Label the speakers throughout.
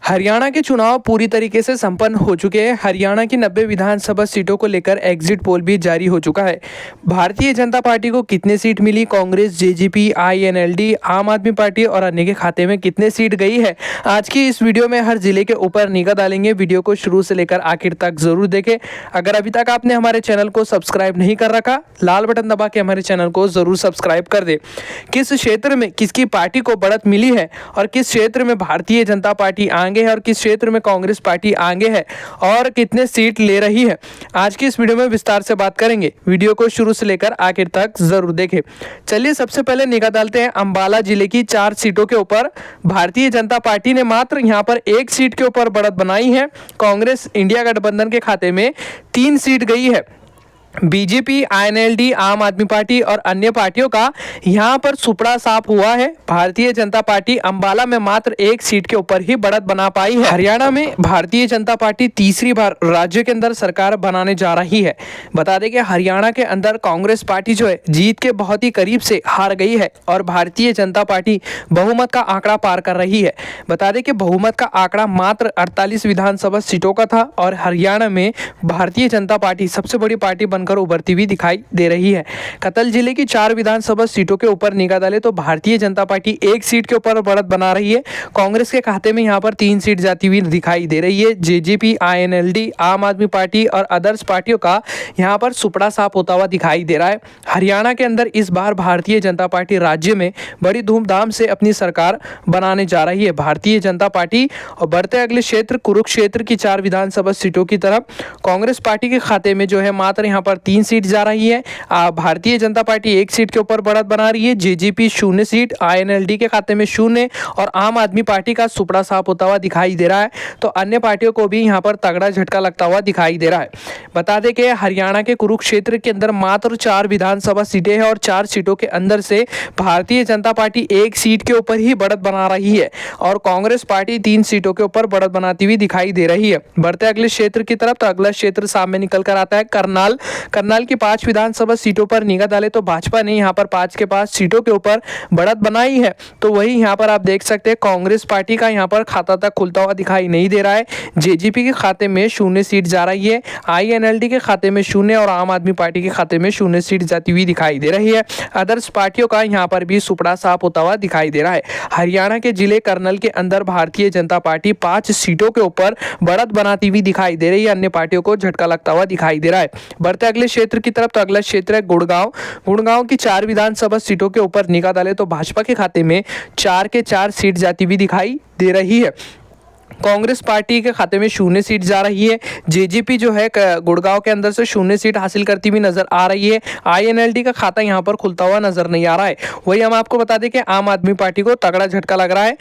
Speaker 1: हरियाणा के चुनाव पूरी तरीके से संपन्न हो चुके हैं। हरियाणा की 90 विधानसभा सीटों को लेकर एग्जिट पोल भी जारी हो चुका है। भारतीय जनता पार्टी को कितने सीट मिली, कांग्रेस, जेजेपी, आईएनएलडी, आम आदमी पार्टी और अन्य के खाते में कितने सीट गई है, आज की इस वीडियो में हर जिले के ऊपर निगाह डालेंगे। वीडियो को शुरू से लेकर आखिर तक जरूर देखें। अगर अभी तक आपने हमारे चैनल को सब्सक्राइब नहीं कर रखा, लाल बटन दबा के हमारे चैनल को जरूर सब्सक्राइब कर दे। किस क्षेत्र में किसकी पार्टी को बढ़त मिली है और किस क्षेत्र में भारतीय जनता पार्टी आगे है और किस क्षेत्र में कांग्रेस पार्टी आगे है और कितने सीट ले रही है, आज की इस वीडियो में विस्तार से बात करेंगे। वीडियो को शुरू से लेकर आखिर तक जरूर देखें। चलिए सबसे पहले निगाह डालते हैं अंबाला जिले की 4 सीटों के ऊपर। भारतीय जनता पार्टी ने मात्र यहां पर 1 सीट के ऊपर बढ़त बनाई है। कांग्रेस इंडिया गठबंधन के खाते में 3 सीट गई है। बीजेपी, आईएनएलडी, आम आदमी पार्टी और अन्य पार्टियों का यहां पर सुपड़ा साफ हुआ है। भारतीय जनता पार्टी अंबाला में मात्र 1 सीट के ऊपर ही बढ़त बना पाई है। हरियाणा में भारतीय जनता पार्टी तीसरी बार राज्य के अंदर सरकार बनाने जा रही है। बता दें कि हरियाणा के अंदर कांग्रेस पार्टी जो है जीत के बहुत ही करीब से हार गई है और भारतीय जनता पार्टी बहुमत का आंकड़ा पार कर रही है। बता दें कि बहुमत का आंकड़ा मात्र 48 विधानसभा सीटों का था और हरियाणा में भारतीय जनता पार्टी सबसे बड़ी पार्टी बनकर उभरती हुई दिखाई दे रही है। कतल जिले की 4 विधानसभा सीटों के ऊपर निगाह डाले तो भारतीय जनता पार्टी 1 सीट के ऊपर बढ़त बना रही है। कांग्रेस के खाते में यहां पर 3 सीट जाती हुई दिखाई दे रही है। जेजेपी, आईएनएलडी, आम आदमी पार्टी और अदर्स पार्टियों का यहां पर सुपड़ा साफ होता हुआ दिखाई दे रहा है। हरियाणा के अंदर इस बार भारतीय जनता पार्टी राज्य में बड़ी धूमधाम से अपनी सरकार बनाने जा रही है। भारतीय जनता पार्टी और बढ़ते अगले क्षेत्र कुरुक्षेत्र की 4 विधानसभा सीटों की तरफ कांग्रेस पार्टी के खाते में जो है मात्र यहां पर 3 सीट जा रही है। भारतीय जनता पार्टी 1 सीट के ऊपर बढ़त बना रही है। जेजेपी 0 सीट, आईएनएलडी के खाते में 0 और आम आदमी पार्टी का सुपड़ा साफ होता हुआ दिखाई दे रहा है। तो अन्य पार्टियों को भी यहां पर तगड़ा झटका लगता हुआ दिखाई दे रहा है। बता दें कि हरियाणा के कुरुक्षेत्र के अंदर मात्र 4 विधानसभा सीटें हैं और 4 सीटों के अंदर से भारतीय जनता पार्टी 1 सीट के ऊपर ही बढ़त बना रही है और कांग्रेस पार्टी 3 सीटों के ऊपर बढ़त बनाती हुई दिखाई दे रही है। बढ़ते अगले क्षेत्र की तरफ तो अगला क्षेत्र सामने निकल कर आता है करनाल की 5 विधानसभा सीटों पर निगाह डाले तो भाजपा ने यहां पर 5 के 5 सीटों के ऊपर बढ़त बनाई है। तो वही यहां पर आप देख सकते हैं कांग्रेस पार्टी का यहां पर खाता तक खुलता हुआ दिखाई नहीं दे रहा है। जेजेपी के खाते में 0 सीट जा रही है, आईएनएलडी के खाते में 0 और आम आदमी पार्टी के खाते में 0 सीट जाती हुई दिखाई दे रही है। अदर्स पार्टियों का यहां पर भी सुपड़ा साफ होता हुआ दिखाई दे रहा है। हरियाणा के जिले करनल के अंदर भारतीय जनता पार्टी 5 सीटों के ऊपर बढ़त बनाती हुई दिखाई दे रही है। अन्य पार्टियों को झटका लगता हुआ दिखाई दे रहा है। बढ़ते अगले क्षेत्र की तरफ तो अगला क्षेत्र है गुड़गांव की 4 विधानसभा सीटों के ऊपर निगाह डाले तो भाजपा के खाते में 4 के 4 सीट जाती हुई दिखाई दे रही है। कांग्रेस पार्टी के खाते में 0 सीट जा रही है। जेजेपी जो है गुड़गांव के अंदर से 0 सीट हासिल करती हुई नजर आ रही है। आईएनएलडी का खाता यहां पर खुलता हुआ नजर नहीं आ रहा है। वही हम आपको बता दें कि आम आदमी पार्टी को तगड़ा झटका लग रहा है।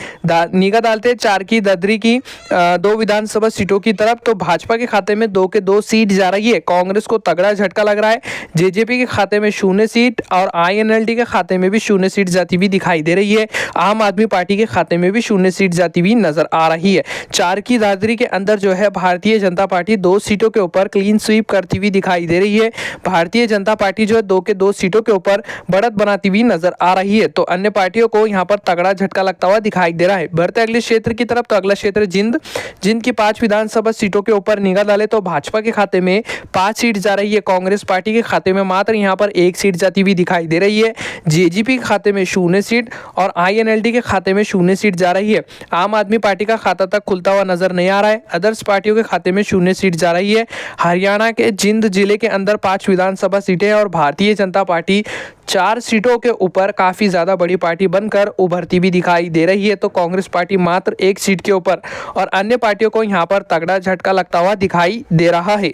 Speaker 1: निगाह डालते हैं 4 की ददरी की 2 विधानसभा सीटों की तरफ तो भाजपा के खाते में 2 के 2 सीट जा रही है। कांग्रेस को तगड़ा झटका लग रहा है। जेजेपी के खाते में 0 सीट और आईएनएलडी के खाते में भी 0 सीट जाती हुई दिखाई दे रही है। आम आदमी पार्टी के खाते में भी 0 सीट जाती हुई नजर आ रही है। 4 की दादरी के अंदर जो है भारतीय जनता पार्टी 2 सीटों के ऊपर क्लीन स्वीप करती हुई दिखाई दे रही है। भारतीय जनता पार्टी जो है 2 के 2 सीटों के ऊपर बढ़त बनाती हुई नजर आ रही है। तो अन्य पार्टियों को यहां पर तगड़ा झटका लगता हुआ दिखाई दे रहा है। बढ़ते अगले क्षेत्र की तरफ तो अगला क्षेत्र जिंद की 5 विधानसभा सीटों के ऊपर निगाह डाले तो भाजपा के खाते में 5 सीट जा रही है। कांग्रेस पार्टी के खाते में मात्र यहां पर 1 सीट जाती हुई दिखाई दे रही है। जेजेपी के खाते में 0 सीट और आईएनएलडी के खाते में 0 सीट जा रही है। आम आदमी पार्टी का खाता तक खुलता हुआ नजर नहीं आ रहा है। अदर्स पार्टियों के खाते में 0 सीट जा रही है। हरियाणा के जिंद जिले के अंदर 5 विधानसभा सीटें हैं और भारतीय जनता पार्टी 4 सीटों के ऊपर काफी ज्यादा बड़ी पार्टी बनकर उभरती भी दिखाई दे रही है। तो कांग्रेस पार्टी मात्र 1 सीट के ऊपर और अन्य पार्टियों को यहां पर तगड़ा झटका लगता हुआ दिखाई दे रहा है।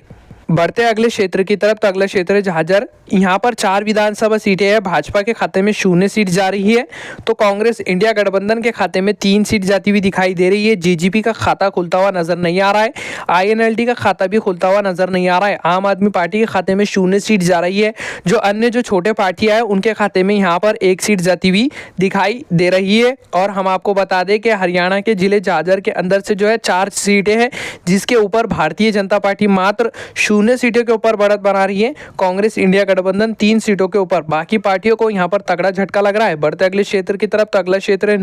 Speaker 1: बढ़ते अगले क्षेत्र की तरफ तो अगला क्षेत्र है झाझर। यहाँ पर 4 विधानसभा सीटें हैं। भाजपा के खाते में 0 सीट जा रही है तो कांग्रेस इंडिया गठबंधन के खाते में 3 सीट जाती हुई दिखाई दे रही है। जेजेपी का खाता खुलता हुआ नजर नहीं आ रहा है। आईएनएलडी का खाता भी खुलता हुआ नजर नहीं आ रहा है। आम आदमी पार्टी के खाते में 0 सीट जा रही है। जो अन्य जो छोटे पार्टियां हैं उनके खाते में यहाँ पर 1 सीट जाती हुई दिखाई दे रही है। और हम आपको बता दें कि हरियाणा के जिले झाझर के अंदर से जो है 4 सीटें हैं जिसके ऊपर भारतीय जनता पार्टी मात्र 0 शून्य सीटों के ऊपर बढ़त बना रही है कांग्रेस इंडिया गठबंधन 3 सीटों के ऊपर। बाकी पार्टियों को यहाँ पर तगड़ा झटका लग रहा है। बढ़ते अगले क्षेत्र की तरफ, तो अगला क्षेत्र है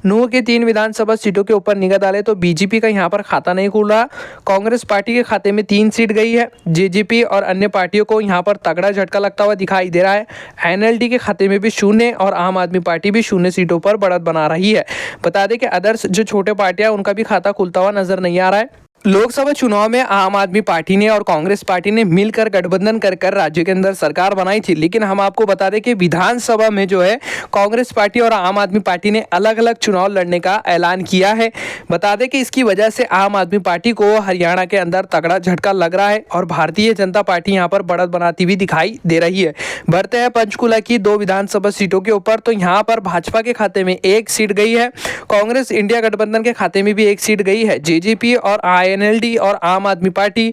Speaker 1: नूह के 3 विधानसभा सीटों के ऊपर निगाह डाले तो बीजेपी का यहाँ पर खाता नहीं खुल रहा। कांग्रेस पार्टी के खाते में 3 सीट गई है। जेजेपी और अन्य पार्टियों को यहाँ पर तगड़ा झटका लगता हुआ दिखाई दे रहा है। एनएलडी के खाते में भी 0 और आम आदमी पार्टी भी 0 सीटों पर बढ़त बना रही है। बता दें कि अदर्स जो छोटे पार्टियां उनका भी खाता खुलता हुआ नजर नहीं आ रहा है। लोकसभा चुनाव में आम आदमी पार्टी ने और कांग्रेस पार्टी ने मिलकर गठबंधन कर राज्य के अंदर सरकार बनाई थी, लेकिन हम आपको बता दें कि विधानसभा में जो है कांग्रेस पार्टी और आम आदमी पार्टी ने अलग अलग चुनाव लड़ने का ऐलान किया है। बता दें कि इसकी वजह से आम आदमी पार्टी को हरियाणा के अंदर तगड़ा झटका लग रहा है और भारतीय जनता पार्टी यहाँ पर बढ़त बनाती हुई दिखाई दे रही है। बढ़ते हैं पंचकुला की 2 विधानसभा सीटों के ऊपर, तो यहाँ पर भाजपा के खाते में 1 सीट गई है। कांग्रेस इंडिया गठबंधन के खाते में भी 1 सीट गई है। जेजेपी और एनएलडी और आम आदमी पार्टी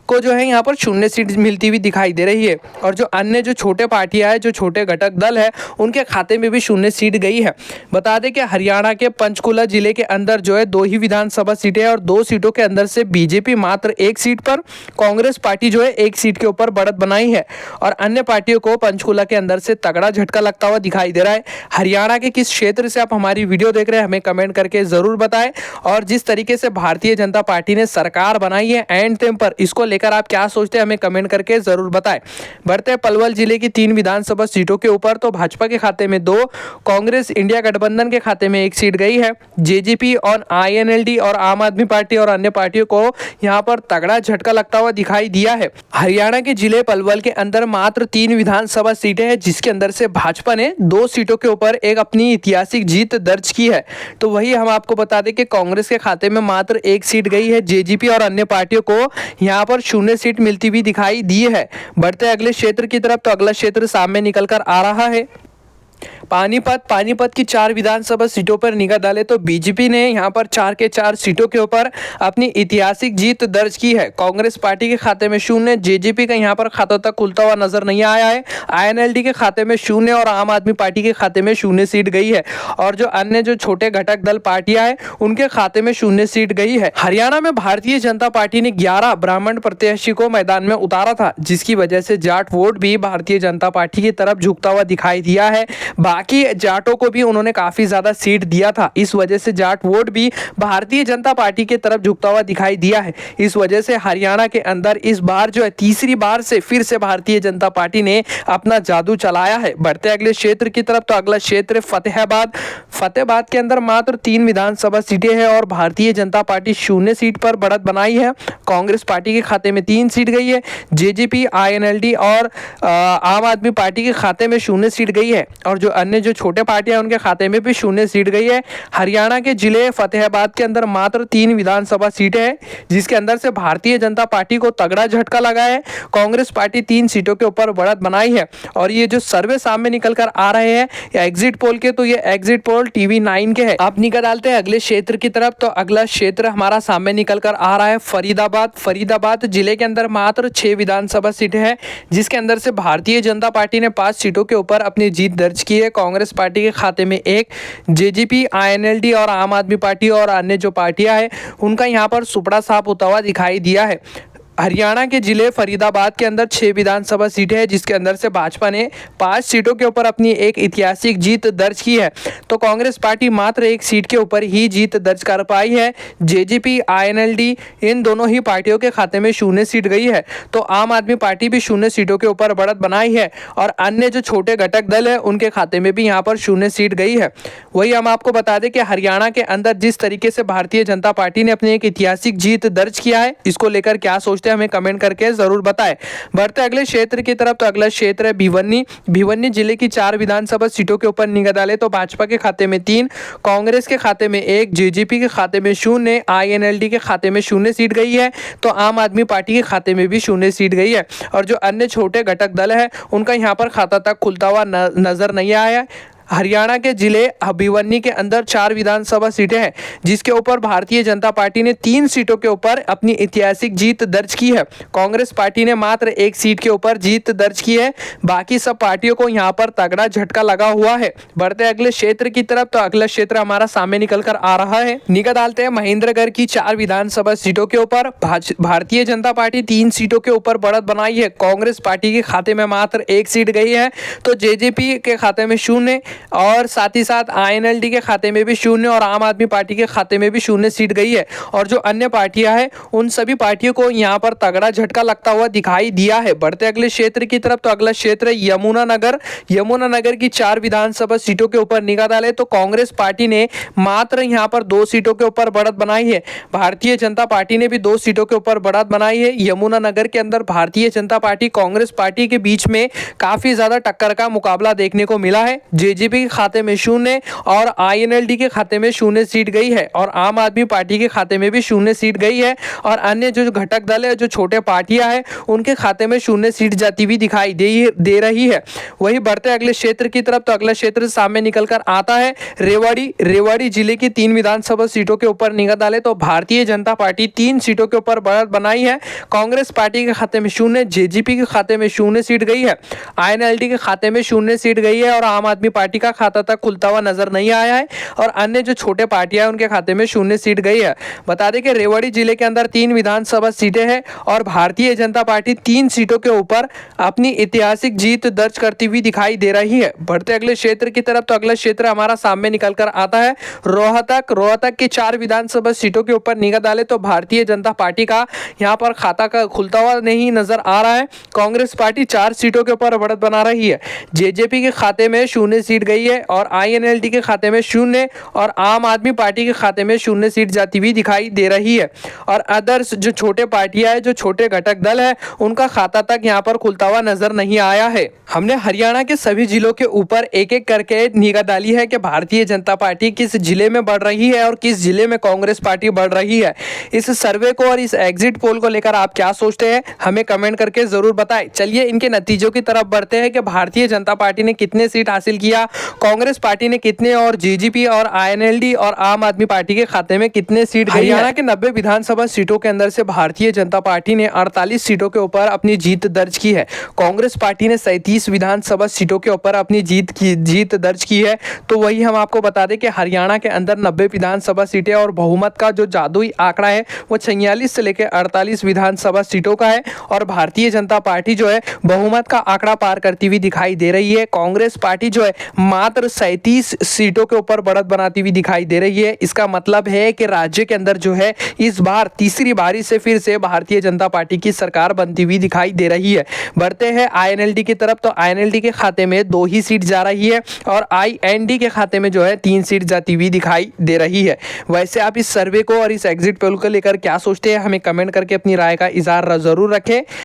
Speaker 1: को जो है यहाँ पर 0 सीट मिलती हुई दिखाई दे रही है। और जो अन्य जो छोटे पार्टियां हैं, जो छोटे घटक दल है, उनके खाते में भी 0 सीट गई है। बता दें कि हरियाणा के पंचकुला जिले के अंदर जो है 2 ही विधानसभा सीटें हैं और 2 सीटों के अंदर से बीजेपी मात्र 1 सीट पर, कांग्रेस पार्टी जो है 1 सीट के ऊपर बढ़त बनाई है और अन्य पार्टियों को पंचकुला के अंदर से तगड़ा झटका लगता हुआ दिखाई दे रहा है। हरियाणा के किस क्षेत्र से आप हमारी वीडियो देख रहे हैं हमें कमेंट करके जरूर बताएं। और जिस तरीके से भारतीय जनता पार्टी ने सरकार बनाई है एंड टाइम पर, इसको लेकर आप क्या सोचते हैं हमें कमेंट करके जरूर बताएं। बढ़ते हैं पलवल जिले की 3 विधानसभा सीटों के ऊपर, तो भाजपा के खाते में 2, कांग्रेस इंडिया गठबंधन के खाते में 1 सीट गई है। जेजेपी और आईएनएलडी और आम आदमी पार्टी और अन्य पार्टियों को यहां पर तगड़ा झटका लगता हुआ दिखाई दिया है। हरियाणा के जिले पलवल के अंदर मात्र 3 विधानसभा सीटें हैं, जिसके अंदर से भाजपा ने 2 सीटों के ऊपर एक अपनी ऐतिहासिक जीत दर्ज की है। तो वही हम आपको बता दें कि कांग्रेस के खाते में मात्र 1 सीट गई है। जेजेपी और अन्य पार्टियों को यहां पर 0 सीट मिलती हुई दिखाई दी है। बढ़ते अगले क्षेत्र की तरफ, तो अगला क्षेत्र सामने निकलकर आ रहा है पानीपत की 4 विधानसभा सीटों पर निगाह डाले तो बीजेपी ने यहां पर 4 के 4 सीटों के ऊपर अपनी ऐतिहासिक जीत दर्ज की है। कांग्रेस पार्टी के खाते में 0, जेजेपी का यहां पर खाता तक खुलता हुआ नजर नहीं आया है। आईएनएलडी के खाते में 0 और आम आदमी पार्टी के खाते में 0 सीट गई है और जो अन्य जो छोटे घटक दल पार्टियां हैं उनके खाते में 0 सीट गई है। हरियाणा में भारतीय जनता पार्टी ने 11 ब्राह्मण प्रत्याशी को मैदान में उतारा था, जिसकी वजह से जाट वोट भी भारतीय जनता पार्टी की तरफ झुकता हुआ दिखाई दिया है। बाकी जाटों को भी उन्होंने काफी ज्यादा सीट दिया था, इस वजह से जाट वोट भी भारतीय जनता पार्टी की तरफ झुकता हुआ दिखाई दिया है। इस वजह से हरियाणा के अंदर इस बार जो है तीसरी बार से फिर से भारतीय जनता पार्टी ने अपना जादू चलाया है। बढ़ते अगले क्षेत्र की तरफ, तो अगला क्षेत्र फतेहाबाद के अंदर मात्र 3 विधानसभा सीटें हैं और भारतीय जनता पार्टी 0 सीट पर बढ़त बनाई है। कांग्रेस पार्टी के खाते में 3 सीट गई है। जेजेपी, आईएनएलडी और आम आदमी पार्टी के खाते में 0 सीट गई है और जो अन्य जो छोटे पार्टियां उनके खाते में भी 0 सीट गई है। हरियाणा के जिले फतेहाबाद के अंदर मात्र 3 विधानसभा सीटें हैं, जिसके अंदर से भारतीय जनता पार्टी को तगड़ा झटका लगा है। कांग्रेस पार्टी 3 सीटों के ऊपर बढ़त बनाई है और ये जो सर्वे सामने निकल कर आ रहे हैं या एग्जिट पोल के, तो ये एग्जिट पोल टीवी 9 के है। आप निकल डालते हैं अगले क्षेत्र की तरफ, तो अगला क्षेत्र हमारा सामने निकल कर आ रहा है फरीदाबाद जिले के अंदर मात्र 6 विधानसभा सीटें हैं, जिसके अंदर से भारतीय जनता पार्टी ने 5 सीटों के ऊपर अपनी जीत दर्ज की है। कांग्रेस पार्टी के खाते में 1, जेजेपी, आईएनएलडी और आम आदमी पार्टी और अन्य जो पार्टियां हैं उनका यहां पर सुपड़ा साफ होता हुआ दिखाई दिया है। हरियाणा के जिले फरीदाबाद के अंदर 6 विधानसभा सीटें हैं, जिसके अंदर से भाजपा ने 5 सीटों के ऊपर अपनी एक ऐतिहासिक जीत दर्ज की है। तो कांग्रेस पार्टी मात्र 1 सीट के ऊपर ही जीत दर्ज कर पाई है। जेजेपी, आईएनएलडी इन दोनों ही पार्टियों के खाते में 0 सीट गई है। तो आम आदमी पार्टी भी 0 सीटों के ऊपर बढ़त बनाई है और अन्य जो छोटे घटक दल है उनके खाते में भी यहाँ पर 0 सीट गई है। वही हम आपको बता दें कि हरियाणा के अंदर जिस तरीके से भारतीय जनता पार्टी ने अपनी एक ऐतिहासिक जीत दर्ज किया है, इसको लेकर क्या सोचते हमें कमेंट करके जरूर बताएं। बढ़ते अगले क्षेत्र की तरफ, तो अगला क्षेत्र है भिवन्नी जिले की 4 विधानसभा सीटों के ऊपर निगाह डाले तो भाजपा के खाते में 3, कांग्रेस के खाते में 1, जेजेपी के खाते में 0, आईएनएलडी के खाते में 0 सीट गई है। तो आम आदमी पार्टी के खाते में भी 0 सीट गई है और जो अन्य छोटे घटक दल है उनका यहाँ पर खाता तक खुलता हुआ नजर नहीं आया है। हरियाणा के जिले भिवनी के अंदर 4 विधानसभा सीटें हैं, जिसके ऊपर भारतीय जनता पार्टी ने 3 सीटों के ऊपर अपनी ऐतिहासिक जीत दर्ज की है। कांग्रेस पार्टी ने मात्र 1 सीट के ऊपर जीत दर्ज की है। बाकी सब पार्टियों को यहां पर तगड़ा झटका लगा हुआ है। बढ़ते अगले क्षेत्र की तरफ, तो अगला क्षेत्र हमारा सामने निकल कर आ रहा है। निगाह डालते हैं महेंद्रगढ़ की 4 विधानसभा सीटों के ऊपर। भारतीय जनता पार्टी 3 सीटों के ऊपर बढ़त बनाई है। कांग्रेस पार्टी के खाते में मात्र 1 सीट गई है, तो जेजेपी के खाते में 0 और साथ ही साथ आईएनएलडी के खाते में भी 0 और आम आदमी पार्टी के खाते में भी 0 सीट गई है। और जो अन्य पार्टियां हैं, उन सभी पार्टियों को यहां पर तगड़ा झटका लगता हुआ दिखाई दिया है। बढ़ते अगले क्षेत्र की तरफ, तो अगला क्षेत्र यमुनानगर की 4 विधानसभा सीटों के ऊपर निगाह डाले तो कांग्रेस पार्टी ने मात्र यहां पर 2 सीटों के ऊपर बढ़त बनाई है। भारतीय जनता पार्टी ने भी 2 सीटों के ऊपर बढ़त बनाई है। यमुनानगर के अंदर भारतीय जनता पार्टी कांग्रेस पार्टी के बीच में काफी ज्यादा टक्कर का मुकाबला देखने को मिला है। जेजेपी के खाते में 0 और आईएनएलडी के खाते में 0 सीट गई है और आम आदमी पार्टी के खाते में भी 0 सीट गई है और अन्य जो घटक दल है, जो छोटे पार्टियां हैं, उनके खाते में 0 सीट जाती हुई दिखाई दे रही है। वही बढ़ते अगले क्षेत्र की तरफ, तो अगला क्षेत्र सामने निकल कर आता है रेवाड़ी जिले की 3 विधानसभा सीटों के ऊपर निगाह डाले तो भारतीय जनता पार्टी 3 सीटों के ऊपर बढ़त बनाई है। कांग्रेस पार्टी के खाते में 0, जेजेपी के खाते में 0 सीट गई है, आईएनएलडी के खाते में 0 सीट गई है और आम आदमी पार्टी का खाता तक खुलता हुआ नजर नहीं आया है और अन्य जो छोटे पार्टियां हैं, उनके खाते में 0 सीट गई है। बता दें कि रेवाड़ी जिले के अंदर 3 विधानसभा सीटें हैं और भारतीय जनता पार्टी 3 सीटों के ऊपर अपनी ऐतिहासिक जीत दर्ज करती हुई दिखाई दे रही है। बढ़ते अगले क्षेत्र की तरफ, तो अगला क्षेत्र हमारा सामने निकल कर आता है रोहतक की 4 विधानसभा सीटों के ऊपर निगाह डाले तो भारतीय जनता पार्टी का यहां पर खाता का खुलता हुआ नहीं नजर आ रहा है। कांग्रेस पार्टी 4 सीटों के ऊपर बढ़त बना रही है। जेजेपी के खाते में 0 सीट गई है और आईएनएलडी के खाते में 0 और आम आदमी पार्टी के खाते में 0 सीट जाती हुई दिखाई दे रही है और अदर्स जो छोटे पार्टियां हैं, जो छोटे घटक दल है, उनका खाता तक यहां पर खुलता हुआ नजर नहीं आया है। हमने हरियाणा के सभी जिलों के ऊपर एक एक करके निगाह डाली है कि भारतीय जनता पार्टी किस जिले में बढ़ रही है और किस जिले में कांग्रेस पार्टी बढ़ रही है। इस सर्वे को और इस एग्जिट पोल को लेकर आप क्या सोचते हैं, हमें कमेंट करके जरूर बताएं। चलिए इनके नतीजों की तरफ बढ़ते हैं कि भारतीय जनता पार्टी ने कितने सीट हासिल किया, कांग्रेस पार्टी ने कितने और जेजेपी और आईएनएलडी और आम आदमी पार्टी के खाते में कितने सीट। हरियाणा के 90 विधानसभा सीटों के अंदर से भारतीय जनता पार्टी ने 48 सीटों के ऊपर अपनी जीत दर्ज की है। कांग्रेस पार्टी ने 37 विधानसभा सीटों के ऊपर अपनी जीत दर्ज की है। तो वही हम आपको बता दें कि हरियाणा के अंदर 90 विधानसभा सीटें और बहुमत का जो जादुई आंकड़ा है वो 46 से लेकर 48 विधानसभा सीटों का है और भारतीय जनता पार्टी जो है बहुमत का आंकड़ा पार करती हुई दिखाई दे रही है। कांग्रेस पार्टी जो है मात्र 37 सीटों के ऊपर बढ़त बनाती हुई दिखाई दे रही है। इसका मतलब है कि राज्य के अंदर जो है इस बार तीसरी बारी से फिर से भारतीय जनता पार्टी की सरकार बनती हुई दिखाई दे रही है। बढ़ते हैं आईएनएलडी की तरफ, तो आईएनएलडी के खाते में 2 ही सीट जा रही है और आईएनडी के खाते में जो है 3 सीट जाती हुई दिखाई दे रही है। वैसे आप इस सर्वे को और इस एग्जिट पोल को लेकर क्या सोचते हैं, हमें कमेंट करके अपनी राय का इजहार जरूर रखें।